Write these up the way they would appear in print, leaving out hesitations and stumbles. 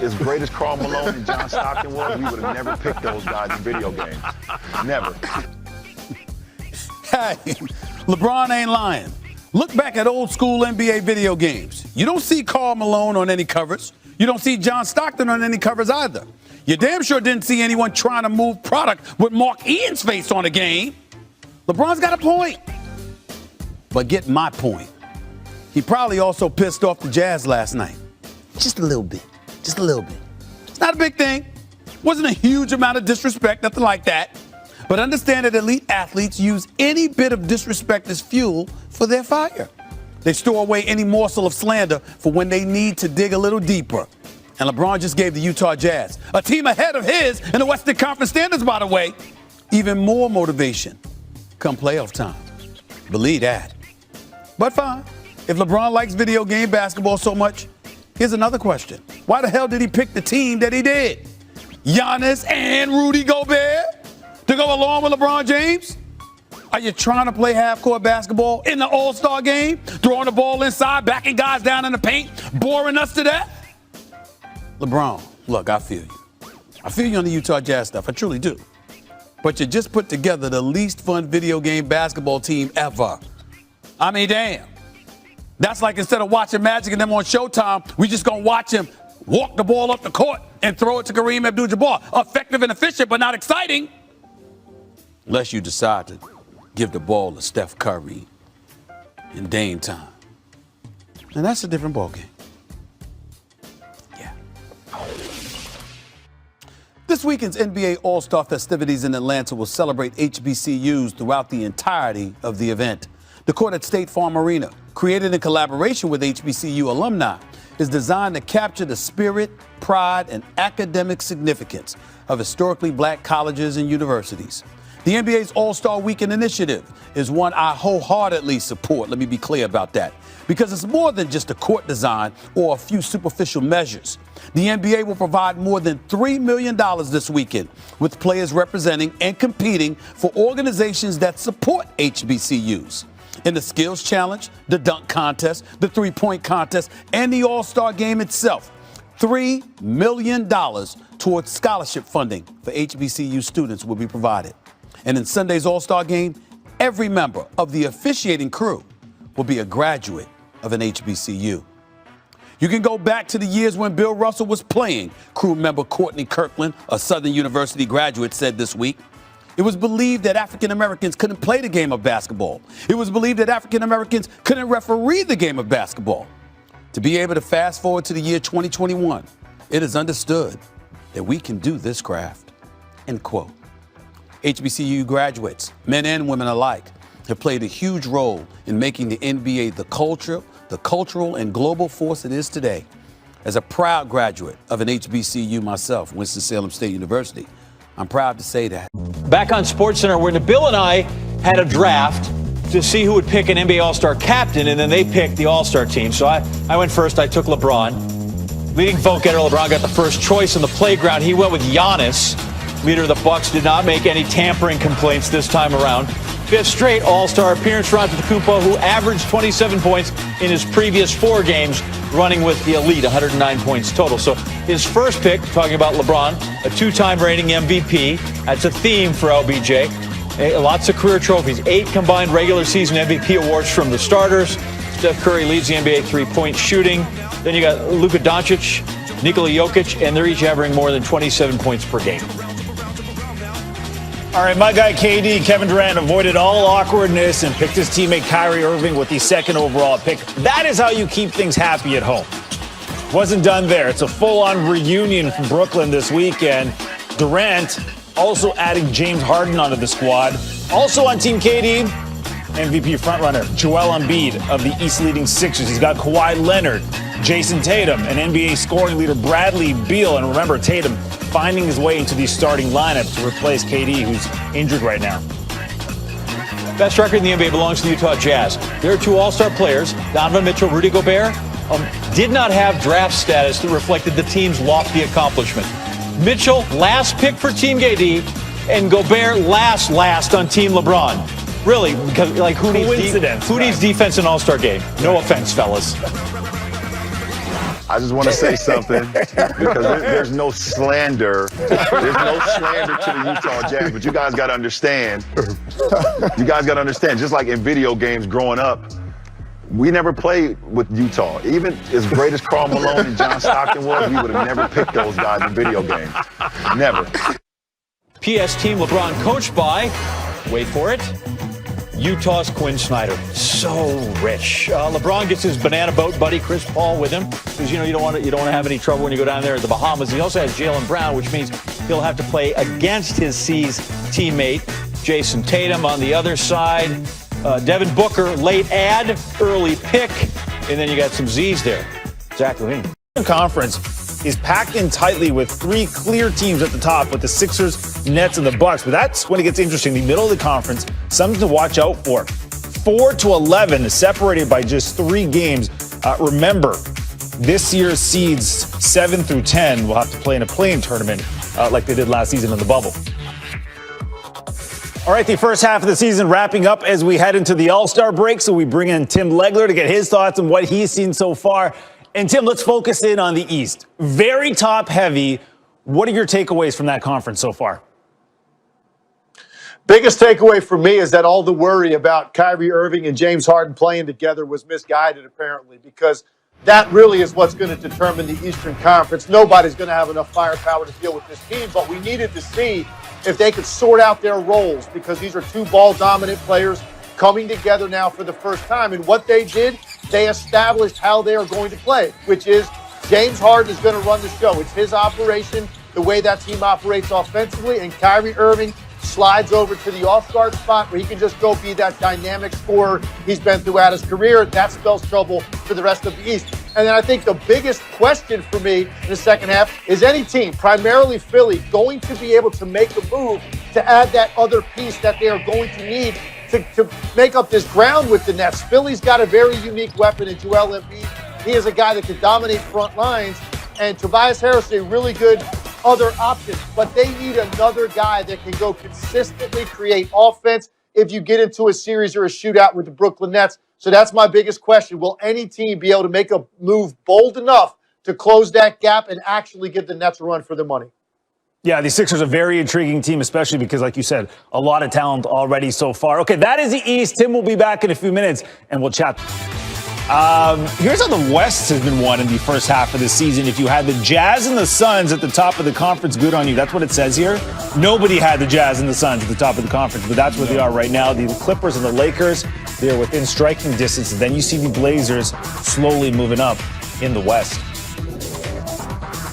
as great as Karl Malone and John Stockton was, we would have never picked those guys in video games. Never. Hey, LeBron ain't lying. Look back at old school NBA video games. You don't see Karl Malone on any covers. You don't see John Stockton on any covers either. You damn sure didn't see anyone trying to move product with Mark Ian's face on a game. LeBron's got a point. But get my point. He probably also pissed off the Jazz last night. Just a little bit. Just a little bit. It's not a big thing. Wasn't a huge amount of disrespect, nothing like that. But understand that elite athletes use any bit of disrespect as fuel for their fire. They store away any morsel of slander for when they need to dig a little deeper. And LeBron just gave the Utah Jazz, a team ahead of his in the Western Conference standards, by the way, even more motivation come playoff time. Believe that. But fine. If LeBron likes video game basketball so much, here's another question. Why the hell did he pick the team that he did? Giannis and Rudy Gobert to go along with LeBron James? Are you trying to play half-court basketball in the All-Star game? Throwing the ball inside, backing guys down in the paint, boring us to death? LeBron, look, I feel you. I feel you on the Utah Jazz stuff. I truly do. But you just put together the least fun video game basketball team ever. I mean, damn. That's like instead of watching Magic and them on Showtime, we just gonna watch him walk the ball up the court and throw it to Kareem Abdul-Jabbar. Effective and efficient, but not exciting. Unless you decide to give the ball to Steph Curry in Dame time. And that's a different ballgame. Yeah. This weekend's NBA All-Star festivities in Atlanta will celebrate HBCUs throughout the entirety of the event. The court at State Farm Arena, created in collaboration with HBCU alumni, is designed to capture the spirit, pride, and academic significance of historically black colleges and universities. The NBA's All-Star Weekend initiative is one I wholeheartedly support. Let me be clear about that. Because it's more than just a court design or a few superficial measures. The NBA will provide more than $3 million this weekend, with players representing and competing for organizations that support HBCUs. In the skills challenge, the dunk contest, the three-point contest, and the All-Star game itself, $3 million towards scholarship funding for HBCU students will be provided. And in Sunday's All-Star game, every member of the officiating crew will be a graduate of an HBCU. You can go back to the years when Bill Russell was playing, crew member Courtney Kirkland, a Southern University graduate, said this week. It was believed that African Americans couldn't play the game of basketball. It was believed that African Americans couldn't referee the game of basketball. To be able to fast forward to the year 2021, it is understood that we can do this craft. End quote. HBCU graduates, men and women alike, have played a huge role in making the NBA the cultural and global force it is today. As a proud graduate of an HBCU myself, Winston-Salem State University, I'm proud to say that. Back on SportsCenter, where Bill and I had a draft to see who would pick an NBA All-Star captain, and then they picked the All-Star team. So I went first. I took LeBron. Leading vote getter, LeBron got the first choice on the playground. He went with Giannis. Leader of the Bucks did not make any tampering complaints this time around. Fifth straight All-Star appearance for Antetokounmpo, who averaged 27 points in his previous 4 games, running with the elite, 109 points total. So his first pick, talking about LeBron, a 2-time reigning MVP. That's a theme for LBJ. Lots of career trophies, 8 combined regular season MVP awards from the starters. Steph Curry leads the NBA 3-point shooting. Then you got Luka Doncic, Nikola Jokic, and they're each averaging more than 27 points per game. All right, my guy KD, Kevin Durant, avoided all awkwardness and picked his teammate Kyrie Irving with the 2nd overall pick. That is how you keep things happy at home. Wasn't done there. It's a full-on reunion from Brooklyn this weekend. Durant also adding James Harden onto the squad. Also on Team KD, MVP frontrunner Joel Embiid of the East leading Sixers. He's got Kawhi Leonard, Jason Tatum, and NBA scoring leader Bradley Beal. And remember, Tatum finding his way into the starting lineup to replace KD, who's injured right now. Best record in the NBA belongs to the Utah Jazz. There are 2 All-Star players, Donovan Mitchell, Rudy Gobert, did not have draft status that reflected the team's lofty accomplishment. Mitchell, last pick for Team KD, and Gobert last on Team LeBron. Really, because who needs defense in an All-Star game? No offense, fellas. I just want to say something because there's no slander. There's no slander to the Utah Jazz, but you guys got to understand. You guys got to understand, just like in video games growing up, we never played with Utah. Even as great as Karl Malone and John Stockton was, we would have never picked those guys in video games. Never. PS team LeBron coached by, wait for it, Utah's Quinn Snyder. So rich. LeBron gets his banana boat buddy Chris Paul with him because you don't want to have any trouble when you go down there at the Bahamas. He also has Jaylen Brown, which means he'll have to play against his C's teammate Jason Tatum on the other side. Devin Booker, late ad, early pick, and then you got some Z's there. Zach Levine. Conference is packed in tightly with three clear teams at the top with the Sixers, Nets, and the Bucks. But that's when it gets interesting. The middle of the conference, something to watch out for. 4-11 is separated by just 3 games. Remember, this year's seeds 7 through 10 will have to play in a play-in tournament like they did last season in the bubble. All right, the first half of the season wrapping up as we head into the All-Star break. So we bring in Tim Legler to get his thoughts on what he's seen so far. And Tim, let's focus in on the East. Very top heavy. What are your takeaways from that conference so far? Biggest takeaway for me is that all the worry about Kyrie Irving and James Harden playing together was misguided, apparently, because that really is what's going to determine the Eastern Conference. Nobody's going to have enough firepower to deal with this team, but we needed to see if they could sort out their roles because these are 2 ball-dominant players coming together now for the first time. And what they did, they established how they are going to play, which is James Harden is going to run the show. It's his operation, the way that team operates offensively, and Kyrie Irving slides over to the off-guard spot where he can just go be that dynamic scorer he's been throughout his career. That spells trouble for the rest of the East. And then I think the biggest question for me in the second half is any team, primarily Philly, going to be able to make a move to add that other piece that they are going to need to make up this ground with the Nets. Philly's got a very unique weapon in Joel Embiid. He is a guy that can dominate front lines, and Tobias Harris is a really good other option, but they need another guy that can go consistently create offense if you get into a series or a shootout with the Brooklyn Nets. So that's my biggest question. Will any team be able to make a move bold enough to close that gap and actually give the Nets a run for their money? Yeah, the Sixers are a very intriguing team, especially because, like you said, a lot of talent already so far. Okay, that is the East. Tim will be back in a few minutes, and we'll chat. Here's how the West has been won in the first half of the season. If you had the Jazz and the Suns at the top of the conference, good on you. That's what it says here. Nobody had the Jazz and the Suns at the top of the conference, but that's where they are right now. The Clippers and the Lakers, they're within striking distance. And then you see the Blazers slowly moving up in the West.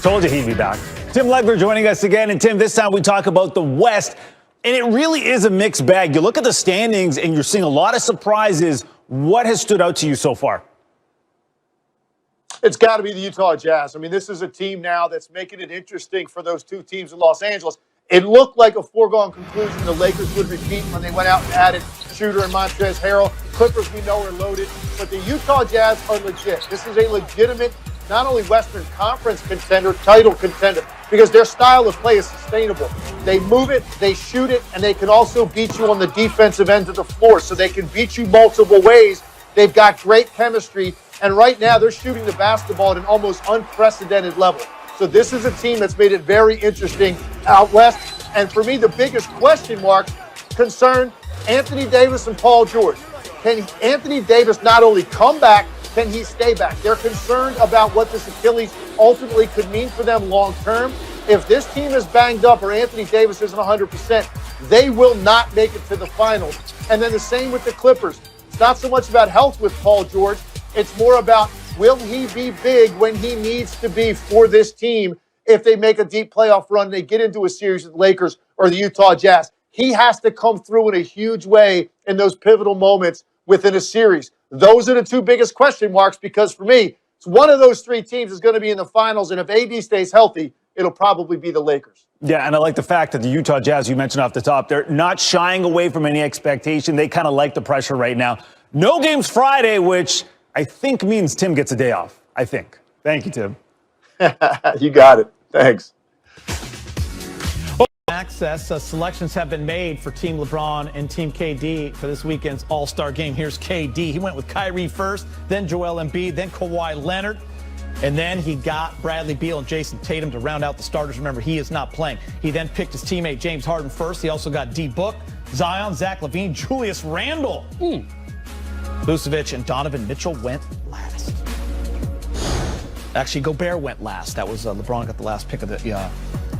Told you he'd be back. Tim Legler joining us again. And Tim, this time we talk about the West. And it really is a mixed bag. You look at the standings and you're seeing a lot of surprises. What has stood out to you so far? It's got to be the Utah Jazz. I mean, this is a team now that's making it interesting for those 2 teams in Los Angeles. It looked like a foregone conclusion the Lakers would repeat when they went out and added Shooter and Montrezl Harrell. Clippers, we know, are loaded. But the Utah Jazz are legit. This is a legitimate, not only Western Conference contender, title contender, because their style of play is sustainable. They move it, they shoot it, and they can also beat you on the defensive end of the floor. So they can beat you multiple ways. They've got great chemistry. And right now, they're shooting the basketball at an almost unprecedented level. So this is a team that's made it very interesting out west. And for me, the biggest question mark concern Anthony Davis and Paul George. Can Anthony Davis not only come back, can he stay back? They're concerned about what this Achilles ultimately could mean for them long term. If this team is banged up or Anthony Davis isn't 100%, they will not make it to the finals. And then the same with the Clippers. It's not so much about health with Paul George. It's more about will he be big when he needs to be for this team if they make a deep playoff run, they get into a series with the Lakers or the Utah Jazz. He has to come through in a huge way in those pivotal moments within a series. Those are the 2 biggest question marks because for me, it's one of those 3 teams is going to be in the finals, and if AD stays healthy, it'll probably be the Lakers. Yeah, and I like the fact that the Utah Jazz, you mentioned off the top, they're not shying away from any expectation. They kind of like the pressure right now. No games Friday, which I think means Tim gets a day off. I think. Thank you, Tim. You got it. Thanks. Access selections have been made for Team LeBron and Team KD for this weekend's All-Star game. Here's KD. He went with Kyrie first, then Joel Embiid, then Kawhi Leonard. And then he got Bradley Beal and Jason Tatum to round out the starters. Remember, he is not playing. He then picked his teammate James Harden first. He also got D Book, Zion, Zach LaVine, Julius Randle. Vucevic and Donovan Mitchell went last. Actually, Gobert went last. That was LeBron got the last pick of the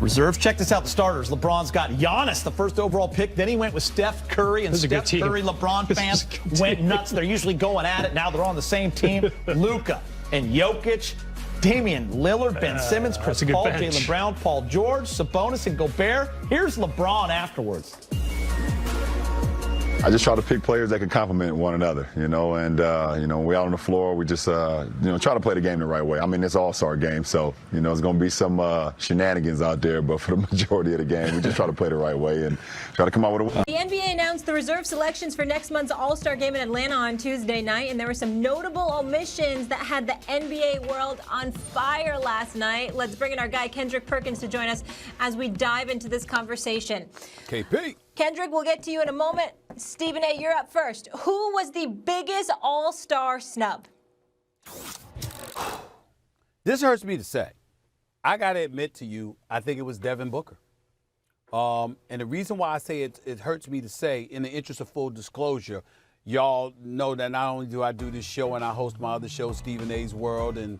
reserve. Check this out, the starters. LeBron's got Giannis, the first overall pick. Then he went with Steph Curry, and Steph Curry, LeBron fans went nuts. They're usually going at it. Now they're on the same team. Luka and Jokic, Damian Lillard, Ben Simmons, Chris Paul, Jaylen Brown, Paul George, Sabonis, and Gobert. Here's LeBron afterwards. I just try to pick players that can complement one another, and, we out on the floor, we just, try to play the game the right way. I mean, it's an all-star game, so, there's going to be some shenanigans out there, but for the majority of the game, we just try to play the right way and try to come out with a win. The NBA announced the reserve selections for next month's All-Star game in Atlanta on Tuesday night, and there were some notable omissions that had the NBA world on fire last night. Let's bring in our guy, Kendrick Perkins, to join us as we dive into this conversation. KP. Kendrick, we'll get to you in a moment. Stephen A., you're up first. Who was the biggest all-star snub? This hurts me to say. I got to admit to you, I think it was Devin Booker. And the reason why I say it hurts me to say, in the interest of full disclosure, y'all know that not only do I do this show and I host my other show, Stephen A.'s World, and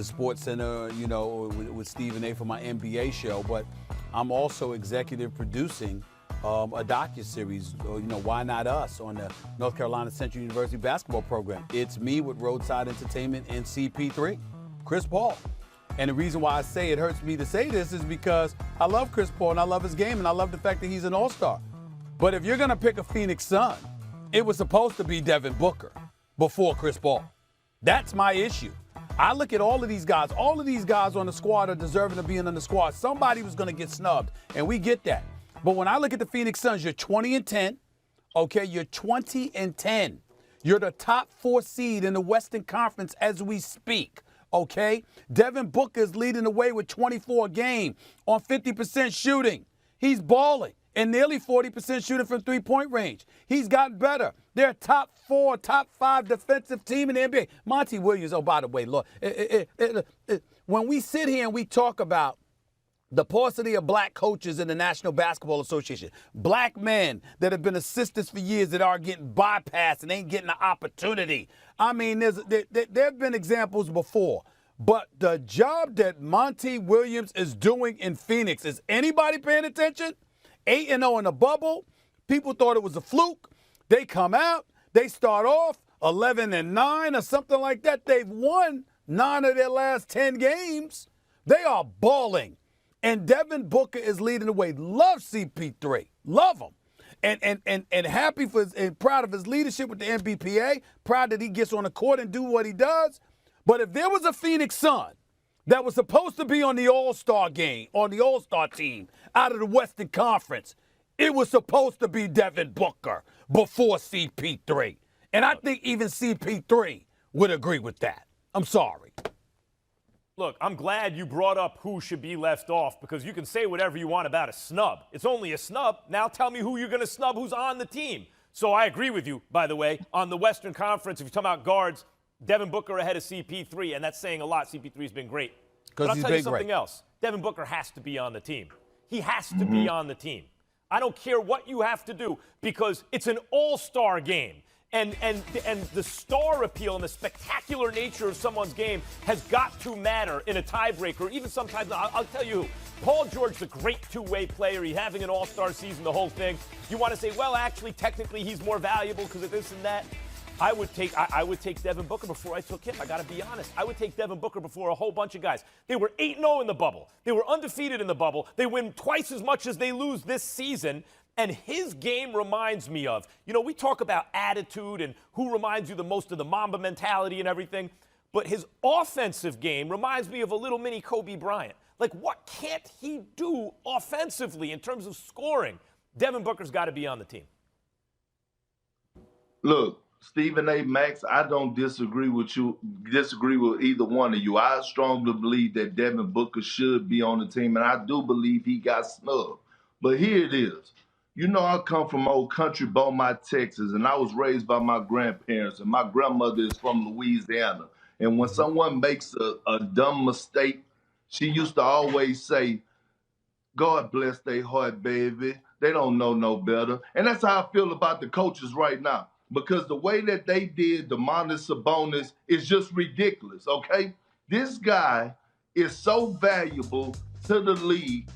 Sports Center, with Stephen A. for my NBA show, but I'm also executive producing a docuseries, Why Not Us, on the North Carolina Central University basketball program. It's me with Roadside Entertainment and CP3, Chris Paul. And the reason why I say it hurts me to say this is because I love Chris Paul and I love his game and I love the fact that he's an all-star. But if you're going to pick a Phoenix Sun, it was supposed to be Devin Booker before Chris Paul. That's my issue. I look at all of these guys on the squad are deserving of being on the squad. Somebody was going to get snubbed, and we get that. But when I look at the Phoenix Suns, you're 20-10. Okay, you're 20-10. You're the top 4 seed in the Western Conference as we speak. Okay, Devin Booker is leading the way with 24 a game on 50% shooting. He's balling and nearly 40% shooting from three-point range. He's gotten better. They're a top 4, top 5 defensive team in the NBA. Monty Williams, oh, by the way, look, when we sit here and we talk about the paucity of black coaches in the National Basketball Association, black men that have been assistants for years that are getting bypassed and ain't getting the opportunity. I mean, there have been examples before, but the job that Monty Williams is doing in Phoenix, is anybody paying attention? 8-0 in the bubble. People thought it was a fluke. They come out, they start off 11-9 or something like that. They've won 9 of their last 10 games. They are balling. And Devin Booker is leading the way. Love CP3. Love him. And happy for and proud of his leadership with the NBPA. Proud that he gets on the court and do what he does. But if there was a Phoenix Sun that was supposed to be on the All-Star game, on the All-Star team out of the Western Conference, it was supposed to be Devin Booker before CP3. And I think even CP3 would agree with that. I'm sorry. Look, I'm glad you brought up who should be left off, because you can say whatever you want about a snub. It's only a snub. Now tell me who you're going to snub who's on the team. So I agree with you, by the way. On the Western Conference, if you're talking about guards, Devin Booker ahead of CP3, and that's saying a lot. CP3's been great. But I'll tell you something else. Devin Booker has to be on the team. He has to be on the team. I don't care what you have to do, because it's an all-star game. And the star appeal and the spectacular nature of someone's game has got to matter in a tiebreaker. Even sometimes, I'll tell you who. Paul George is a great two-way player. He's having an all-star season, the whole thing. You want to say, well, actually, technically, he's more valuable because of this and that. I would take Devin Booker before I took him. I got to be honest. I would take Devin Booker before a whole bunch of guys. They were 8-0 in the bubble. They were undefeated in the bubble. They win twice as much as they lose this season. And his game reminds me of, we talk about attitude and who reminds you the most of the Mamba mentality and everything. But his offensive game reminds me of a little mini Kobe Bryant. Like, what can't he do offensively in terms of scoring? Devin Booker's got to be on the team. Look, Stephen A. Max, I don't disagree with either one of you. I strongly believe that Devin Booker should be on the team, and I do believe he got snubbed. But here it is. I come from old country Beaumont, Texas, and I was raised by my grandparents, and my grandmother is from Louisiana. And when someone makes a dumb mistake, she used to always say, God bless their heart, baby. They don't know no better. And that's how I feel about the coaches right now. Because the way that they did Domantas Sabonis is just ridiculous, okay? This guy is so valuable to the league.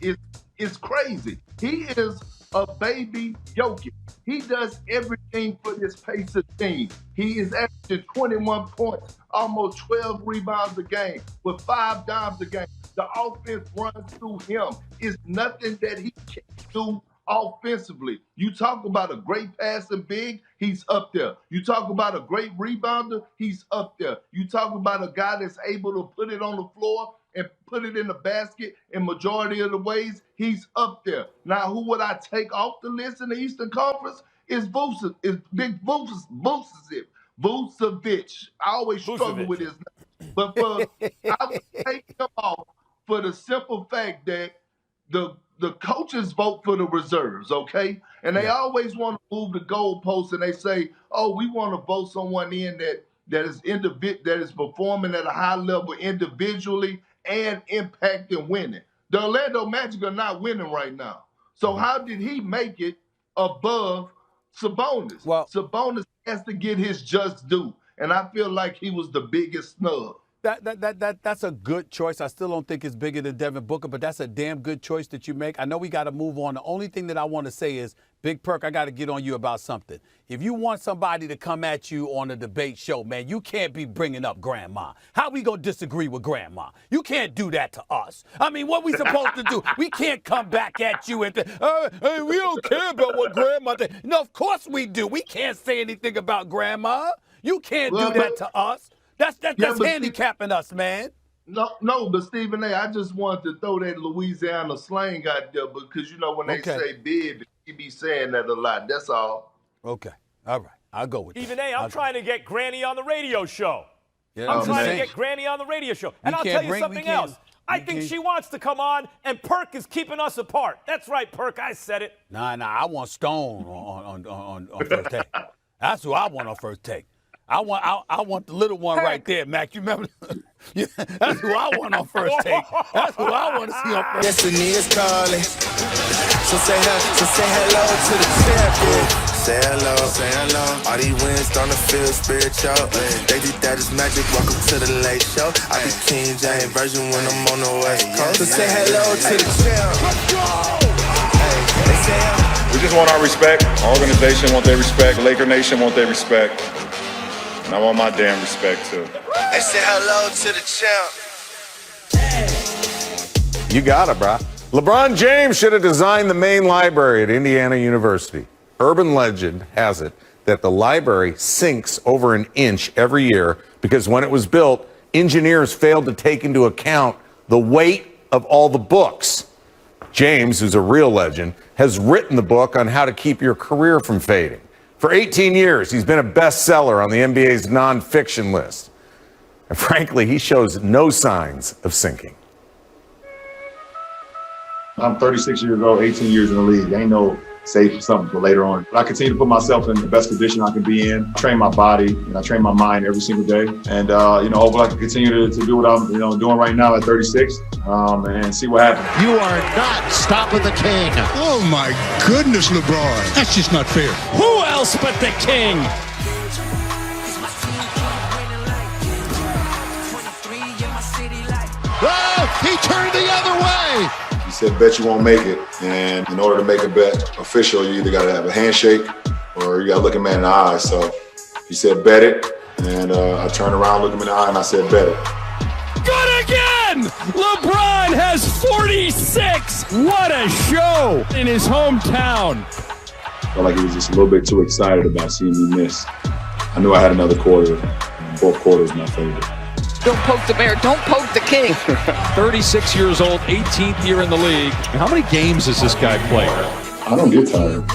It's crazy. He is a baby Jokic. He does everything for this Pacers team. He is averaging 21 points, almost 12 rebounds a game, with 5 dimes a game. The offense runs through him. It's nothing that he can't do offensively. You talk about a great passing big, he's up there. You talk about a great rebounder, he's up there. You talk about a guy that's able to put it on the floor and put it in the basket in majority of the ways, he's up there. Now, who would I take off the list in the Eastern Conference? Is Big Vucevic. I always struggle with his name. But I would take him off for the simple fact that the coaches vote for the reserves, okay? And they always want to move the goalposts, and they say, oh, we want to vote someone in that is performing at a high level individually and impacting winning. The Orlando Magic are not winning right now. So how did he make it above Sabonis? Well, Sabonis has to get his just due, and I feel like he was the biggest snub. That's a good choice. I still don't think it's bigger than Devin Booker, but that's a damn good choice that you make. I know we got to move on. The only thing that I want to say is, Big Perk, I got to get on you about something. If you want somebody to come at you on a debate show, man, you can't be bringing up Grandma. How we going to disagree with Grandma? You can't do that to us. I mean, what we supposed to do? We can't come back at you and hey, we don't care about what Grandma thinks. No, of course we do. We can't say anything about Grandma. You can't do that to us. That's handicapping us, man. No, but Stephen A., I just wanted to throw that Louisiana slang out there because, you know, when they say bib, he be saying that a lot. That's all. Okay. All right. I'll go with that. Stephen A., I'm trying to get Granny on the radio show. Yeah, I'm trying to get Granny on the radio show. And I'll tell you something else. I think she wants to come on, and Perk is keeping us apart. That's right, Perk. I said it. Nah. I want Stone on First Take. That's who I want on First Take. I want the little one right there, Mac. You remember? That's who I want on First Take. That's who I want to see on First Take. Destiny is calling. So say hello to the champion. Say hello. All these wins on the field, spiritual. They did that is magic. Welcome to the late show. I be King James version when I'm on the West Coast. So say hello to the champ. Let's go. We just want our respect. Our organization want their respect. Laker Nation want their respect. And I want my damn respect too. They say hello to the champ. You got it, bro. LeBron James should have designed the main library at Indiana University. Urban legend has it that the library sinks over an inch every year because when it was built, engineers failed to take into account the weight of all the books. James, who's a real legend, has written the book on how to keep your career from fading. For 18 years, he's been a bestseller on the NBA's nonfiction list. And frankly, he shows no signs of sinking. I'm 36 years old, 18 years in the league. Ain't no save for something for later on. But I continue to put myself in the best condition I can be in. I train my body and I train my mind every single day. And, hopefully I can continue to do what I'm, doing right now at 36 and see what happens. You are not stopping the king. Oh, my goodness, LeBron. That's just not fair. Who else but the king? Oh, he turned the other way. He said, bet you won't make it. And in order to make a bet official, you either got to have a handshake or you got to look a man in the eye. So he said, bet it. And I turned around, looked him in the eye, and I said, bet it. Good again! LeBron has 46! What a show in his hometown. I felt like he was just a little bit too excited about seeing me miss. I knew I had another quarter. Both quarters my favorite. Don't poke the bear, don't poke the king. 36 years old, 18th year in the league. How many games has this guy played? I don't get tired.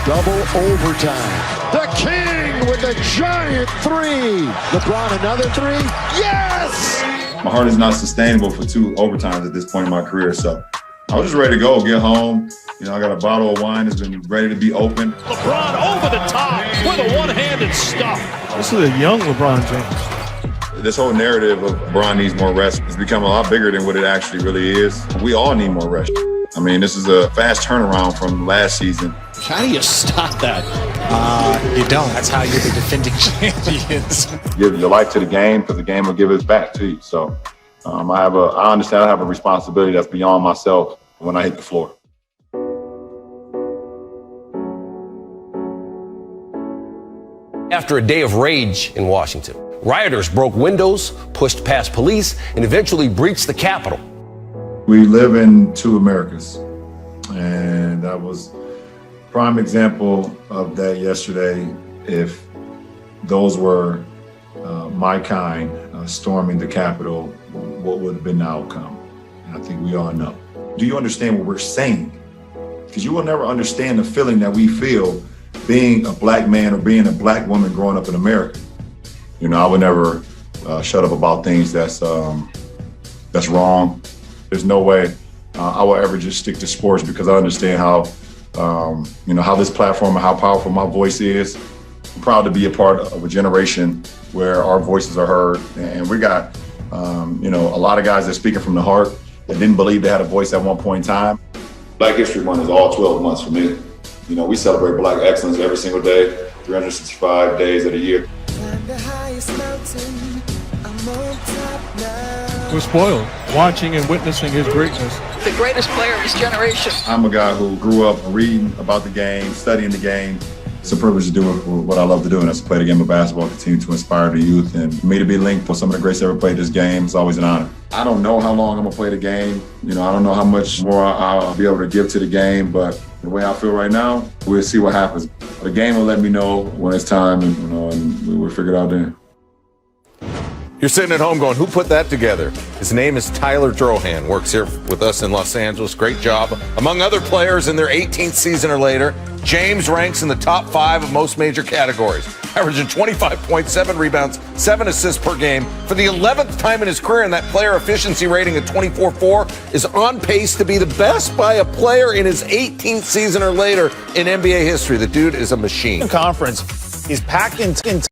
Double overtime. The king with a giant three. LeBron another three. Yes! My heart is not sustainable for 2 overtimes at this point in my career, so I was just ready to go, get home. I got a bottle of wine that's been ready to be opened. LeBron over the top with a one-handed stuff. This is a young LeBron James. This whole narrative of LeBron needs more rest has become a lot bigger than what it actually really is. We all need more rest. I mean, this is a fast turnaround from last season. How do you stop that? You don't. That's how you're the defending champions. Give your life to the game because the game will give it back to you. So I understand I have a responsibility that's beyond myself when I hit the floor. After a day of rage in Washington, rioters broke windows, pushed past police, and eventually breached the Capitol. We live in two Americas, and that was a prime example of that yesterday. If those were my kind storming the Capitol, what would have been the outcome? And I think we all know. Do you understand what we're saying? Because you will never understand the feeling that we feel being a black man or being a black woman growing up in America. You know, I would never shut up about things that's wrong. There's no way I will ever just stick to sports because I understand how, how this platform and how powerful my voice is. I'm proud to be a part of a generation where our voices are heard. And we got, a lot of guys that are speaking from the heart that didn't believe they had a voice at one point in time. Black History Month is all 12 months for me. You know, we celebrate Black excellence every single day, 365 days of the year. We're spoiled watching and witnessing his greatness. The greatest player of his generation. I'm a guy who grew up reading about the game, studying the game. It's a privilege to do what I love to do, and that's to play the game of basketball, continue to inspire the youth. And for me to be linked with some of the greats that ever played this game, it's always an honor. I don't know how long I'm gonna play the game. I don't know how much more I'll be able to give to the game, but the way I feel right now, we'll see what happens. The game will let me know when it's time, and we'll figure it out then. You're sitting at home going, who put that together? His name is Tyler Drohan, works here with us in Los Angeles. Great job. Among other players in their 18th season or later, James ranks in the top 5 of most major categories, averaging 25 points, 7 rebounds, 7 assists per game. For the 11th time in his career, and that player efficiency rating of 24.4 is on pace to be the best by a player in his 18th season or later in NBA history. The dude is a machine. Conference is packed in